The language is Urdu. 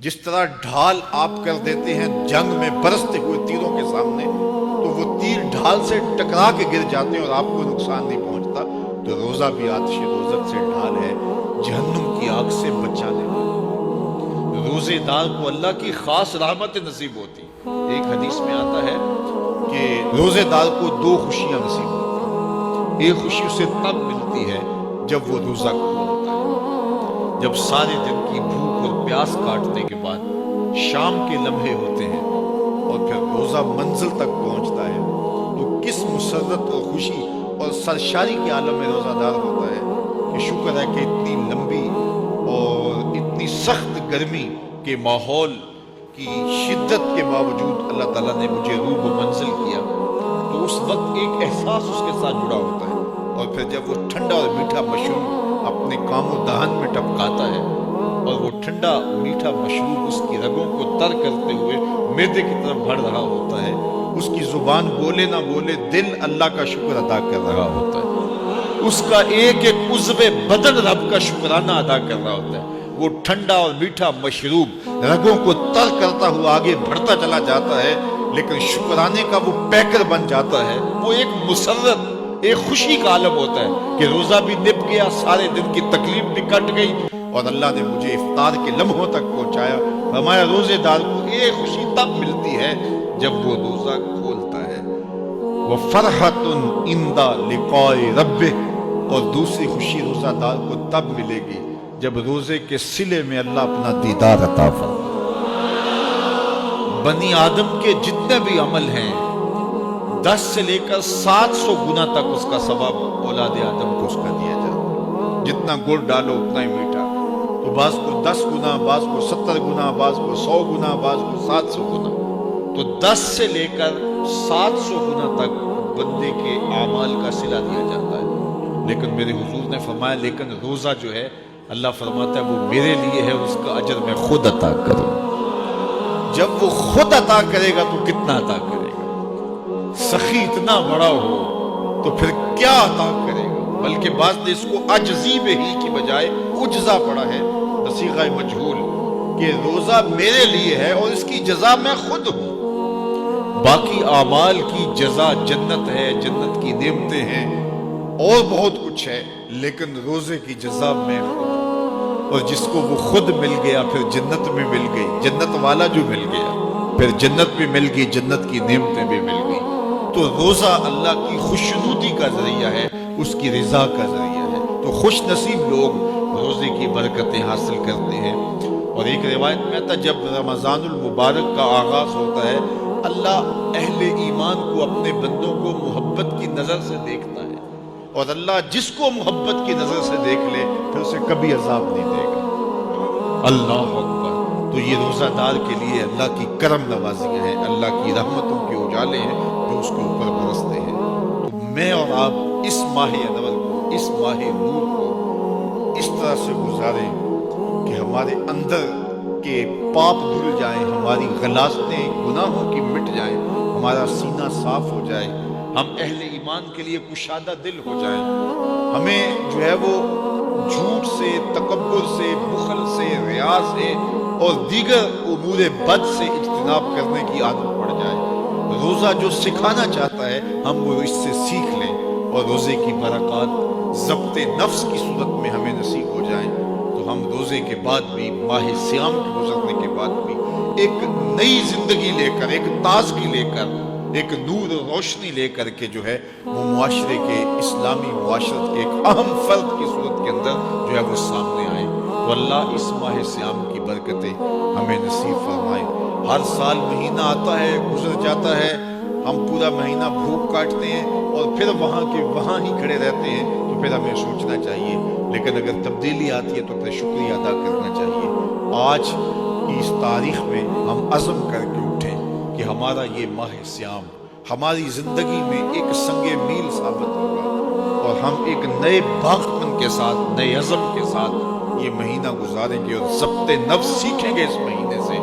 جس طرح ڈھال آپ کر دیتے ہیں جنگ میں برستے ہوئے تیروں کے سامنے، تو وہ تیر ڈھال سے ٹکرا کے گر جاتے ہیں اور آپ کو نقصان نہیں پہنچتا، تو روزہ بھی آتش دوزخ سے ڈھال ہے، جہنم کی آگ سے بچانے والا۔ روزے دار کو اللہ کی خاص رحمت نصیب ہوتی۔ ایک حدیث میں آتا ہے کہ روزے دار کو دو خوشیاں نصیب ہوتی ہیں۔ ایک خوشی اسے تب ملتی ہے جب وہ روزہ کھولتا ہے، جب سارے دن کی بھوک اور پیاس کاٹنے کے بعد شام کے لمحے ہوتے ہیں اور پھر روزہ منزل تک پہنچتا ہے، تو کس مسرت اور خوشی اور سرشاری کے عالم میں روزہ دار ہوتا ہے کہ شکر ہے کہ اتنی لمبی اور اتنی سخت گرمی کے ماحول کی شدت کے باوجود اللہ تعالیٰ نے مجھے روح و منزل کیا۔ تو اس وقت ایک احساس اس کے ساتھ جڑا ہوتا ہے، اور پھر جب وہ ٹھنڈا اور میٹھا مشروب اپنے کام و دہن میں ٹپکاتا ہے اور وہ ٹھنڈا میٹھا مشروب اس کی رگوں کو تر کرتے ہوئے معدے کی طرف بڑھ رہا ہوتا ہے، اس کی زبان بولے نہ بولے دل اللہ کا شکر ادا کر رہا ہوتا ہے، اس کا ایک ایک عضو بدن رب کا شکرانہ ادا کر رہا ہوتا ہے۔ وہ ٹھنڈا اور میٹھا مشروب رگوں کو تر کرتا ہوا آگے بڑھتا چلا جاتا ہے، لیکن شکرانے کا وہ پیکر بن جاتا ہے۔ وہ ایک مسرت، ایک خوشی کا عالم ہوتا ہے کہ روزہ بھی نپ گیا، سارے دن کی تکلیف بھی کٹ گئی، اور اللہ نے مجھے افطار کے لمحوں تک پہنچایا۔ فرمایا روزے دار کو ایک خوشی تب ملتی ہے جب وہ روزہ کھولتا ہے، وَفَرْحَةٌ عِنْدَ لِقَاءِ رَبِّهِ، اور دوسری خوشی روزہ دار کو تب ملے گی جب روزے کے صلے میں اللہ اپنا دیدار عطا فرمائے۔ بنی آدم کے جتنے بھی عمل ہیں 10 سے لے کر 700 گنا تک اس کا ثواب اولاد آدم کو اس کا دیا جاتا ہے۔ جتنا گڑ ڈالو اتنا ہی میٹھا، تو بعض کو 10 گنا، بعض کو 70 گنا، بعض کو 100 گنا، بعض کو 700 گنا، تو 10 سے لے کر 700 گنا تک بندے کے اعمال کا صلہ دیا جاتا ہے۔ لیکن میرے حضور نے فرمایا لیکن روزہ جو ہے اللہ فرماتا ہے وہ میرے لیے ہے، اس کا اجر میں خود عطا کروں۔ جب وہ خود عطا کرے گا تو کتنا عطا کرے گا؟ سخی اتنا بڑا ہو تو پھر کیا عطا کرے گا؟ بلکہ بعض نے اس کو عجزی ہی کی بجائے عجزہ پڑھا ہے، صیغہ مجہول، کہ روزہ میرے لیے ہے اور اس کی جزا میں خود ہوں۔ باقی اعمال کی جزا جنت ہے، جنت کی نعمتیں ہیں اور بہت کچھ ہے، لیکن روزے کی جزا میں خود ہوں۔ اور جس کو وہ خود مل گیا پھر جنت میں مل گئی، جنت والا جو مل گیا پھر جنت بھی مل گئی، جنت کی نعمتیں بھی مل گئی۔ تو روزہ اللہ کی خوشنودی کا ذریعہ ہے، اس کی رضا کا ذریعہ ہے۔ تو خوش نصیب لوگ روزے کی برکتیں حاصل کرتے ہیں۔ اور ایک روایت میں آتا ہے جب رمضان المبارک کا آغاز ہوتا ہے اللہ اہل ایمان کو، اپنے بندوں کو محبت کی نظر سے دیکھتا ہے، اور اللہ جس کو محبت کی نظر سے دیکھ لے پھر اسے کبھی عذاب نہیں دے گا۔ اللہ اکبر۔ تو یہ روزہ دار کے لیے اللہ کی کرم نوازیاں ہیں، اللہ کی رحمتوں کے اجالے ہیں جو اس کے اوپر برستے ہیں۔ تو میں اور آپ اس ماہ انور کو، اس ماہ نور کو اس طرح سے گزاریں کہ ہمارے اندر کے پاپ دھل جائیں، ہماری غلاظتیں گناہوں کی مٹ جائیں، ہمارا سینہ صاف ہو جائے، ہم اہل ایمان کے لیے کشادہ دل ہو جائیں، ہمیں جو ہے وہ جھوٹ سے، تکبر سے، بخل سے، ریا سے اور دیگر امور بد سے اجتناب کرنے کی عادت پڑ جائے۔ روزہ جو سکھانا چاہتا ہے ہم وہ اس سے سیکھ لیں، اور روزے کی برکات ضبط نفس کی صورت میں ہمیں نصیب ہو جائیں، تو ہم روزے کے بعد بھی، ماہ صیام کے گزرنے کے بعد بھی ایک نئی زندگی لے کر، ایک تازگی لے کر، ایک نور و روشنی لے کر کے جو ہے وہ معاشرے کے، اسلامی معاشرت کے ایک اہم فرد کی صورت کے اندر جو ہے وہ سامنے آئے۔ تو اللہ اس ماہ صیام کی برکتیں ہمیں نصیب فرمائے۔ ہر سال مہینہ آتا ہے، گزر جاتا ہے، ہم پورا مہینہ بھوک کاٹتے ہیں اور پھر وہاں کے وہاں ہی کھڑے رہتے ہیں، تو پھر ہمیں سوچنا چاہیے، لیکن اگر تبدیلی آتی ہے تو پھر شکریہ ادا کرنا چاہیے۔ آج کی اس تاریخ میں ہم عزم کر کے اٹھیں کہ ہمارا یہ ماہ صیام ہماری زندگی میں ایک سنگ میل ثابت ہوگا، اور ہم ایک نئے باغپن کے ساتھ، نئے عزم کے ساتھ یہ مہینہ گزاریں گے اور ضبط نفس سیکھیں گے اس مہینے سے،